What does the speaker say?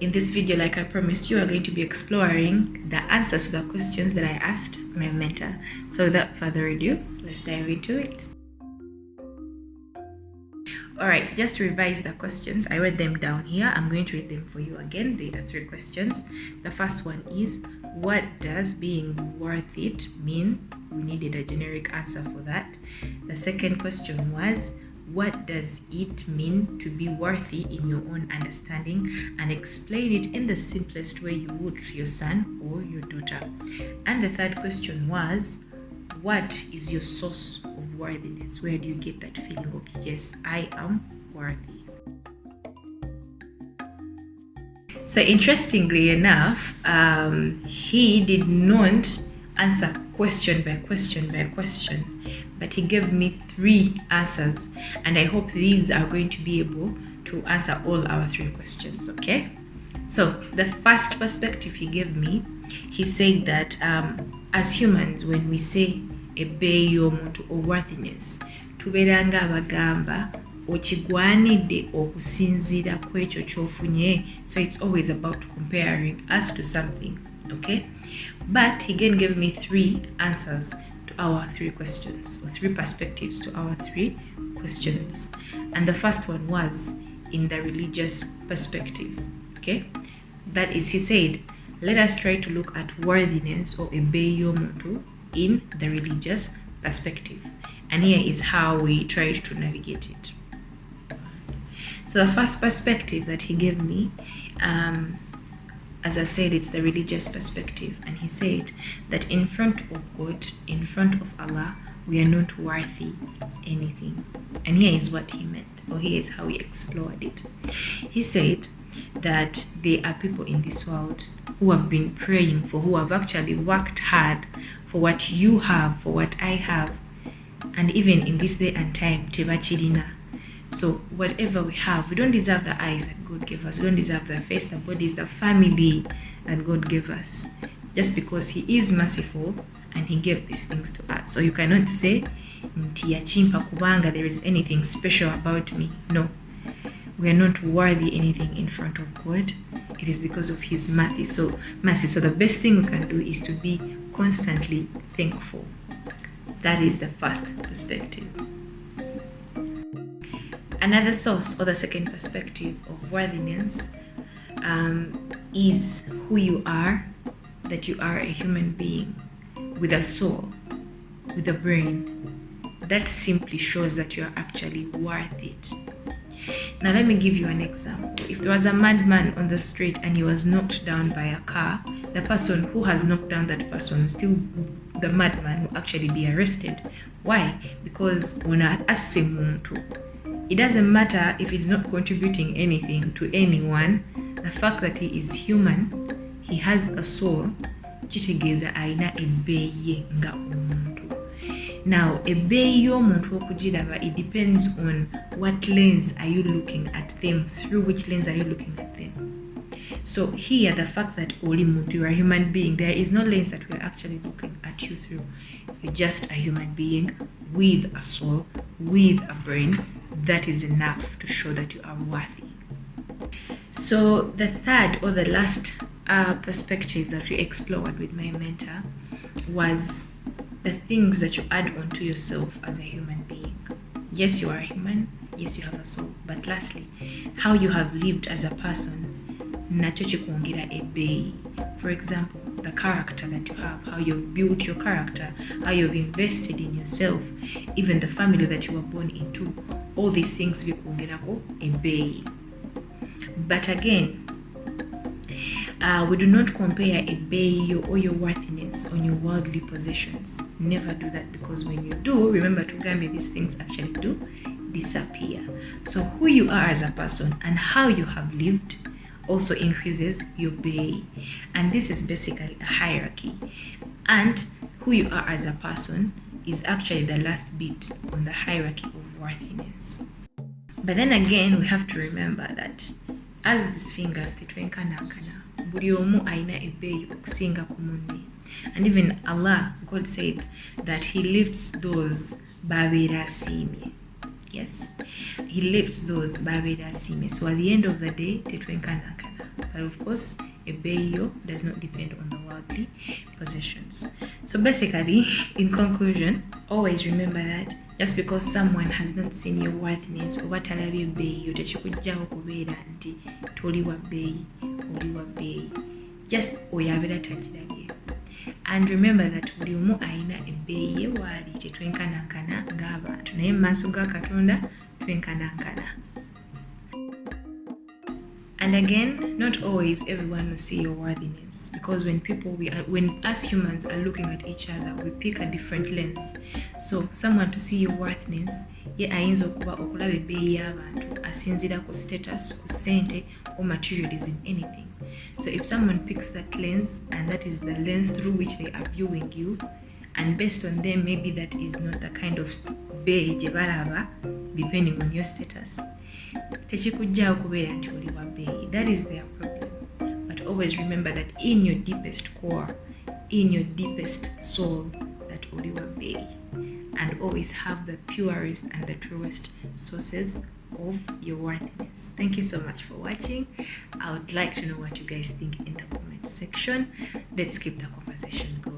in this video, like I promised you, are going to be exploring the answers to the questions that I asked my mentor. So without further ado, let's dive into it. Alright, so just to revise the questions, I read them down here. I'm going to read them for you again. There are 3 questions. The first one is, what does being worth it mean? We needed a generic answer for that. The second question was, what does it mean to be worthy in your own understanding? And explain it in the simplest way you would to your son or your daughter. And the third question was, what is your source of worthiness? Where do you get that feeling of, yes, I am worthy? So interestingly enough, he did not answer question by question by question, but he gave me 3 answers, and I hope these are going to be able to answer all our 3 questions, okay? So the first perspective he gave me, he said that as humans, when we say ebbeeyi y'omuntu or worthiness, tubeera nga abagamba okigwanidde okusinziira ku ekyo ky'ofunye. So it's always about comparing us to something, okay? But he again gave me 3 answers to our 3 questions, or 3 perspectives to our 3 questions. And the first one was in the religious perspective, okay? That is, he said, let us try to look at worthiness or ebbeeyi y'omuntu in the religious perspective. And here is how we tried to navigate it. So the first perspective that he gave me, as I've said, it's the religious perspective. And he said that in front of God, in front of Allah, we are not worthy anything. And here is what he meant, or here is how he explored it. He said that there are people in this world who have been praying for, who have actually worked hard for what you have, for what I have, and even in this day and time, tebachirina. So whatever we have, we don't deserve the eyes that God gave us. We don't deserve the face, the bodies, the family that God gave us. Just because He is merciful and He gave these things to us. So you cannot say, nti yachimpa kubanga there is anything special about me. No. We are not worthy anything in front of God. It is because of His mercy. So the best thing we can do is to be constantly thankful. That is the first perspective. Another source, or the second perspective of worthiness, is who you are, that you are a human being with a soul, with a brain. That simply shows that you are actually worth it. Now let me give you an example. If there was a madman on the street and he was knocked down by a car, the person who has knocked down that person, still the madman, will actually be arrested. Why? Because it doesn't matter if it's not contributing anything to anyone. The fact that he is human, he has a soul, kitegeeza alina ebbeeyi nga omuntu. Now, ebbeeyi y'omuntu okugiraba, it depends on what lens are you looking at them, through which lens are you looking at them. So here, the fact that oli muntu, you are a human being, there is no lens that we are actually looking at you through. You're just a human being with a soul, with a brain. That is enough to show that you are worthy. So the third, or the last perspective that we explored with my mentor was the things that you add on to yourself as a human being. Yes, you are human. Yes, you have a soul. But lastly, how you have lived as a person, nacho kikuongera ebbeeyi. For example, the character that you have, how you've built your character, how you've invested in yourself, even the family that you were born into. All these things bikuongerako ebbeeyi. But again, we do not compare ebbeeyi or your worthiness on your worldly possessions. Never do that, because when you do, remember to Tugambe, these things actually do disappear. So who you are as a person and how you have lived also increases your ebbeeyi. And this is basically a hierarchy. And who you are as a person is actually the last bit on the hierarchy of worthiness. But then again, we have to remember that as these fingers tetwenkanankana, buli omu alina ebbeeyi okusinga ku munne. And even Allah, God said that He lifts those babeera asiimye. Yes, He lifts those babeera asiimye. So at the end of the day, tetwenkanankana. But of course, ebeeyo does not depend on the worldly possessions. So basically, in conclusion, always remember that just because someone has not seen your worthiness oba talabye ebbeeyo tekikugjawo kubeera nti toli wa bbeeyi, oli wa bbeeyi. Just oyo abeera tagirabye. And remember that buli omu alina ebbeeyi ye waali, tetwenkanankana ng'abantu, naye mu maaso ga Katonda twenkanankana. And again, not always everyone will see your worthiness, because when us humans are looking at each other, we pick a different lens. So someone to see your worthiness, ye ayinza okuba okulaba ebbeeyi y'abantu asinziira ku status, ku ssente, or materialism, anything. So if someone picks that lens, and that is the lens through which they are viewing you, and based on them, maybe that is not the kind of bbeeyi gye balaba, depending on your status, tekikugjawo kubeera nti oli wa bbeeyi. That is their problem. But always remember that in your deepest core, in your deepest soul, that oli wa bbeeyi. And always have the purest and the truest sources of your worthiness. Thank you so much for watching. I would like to know what you guys think in the comment section. Let's keep the conversation going.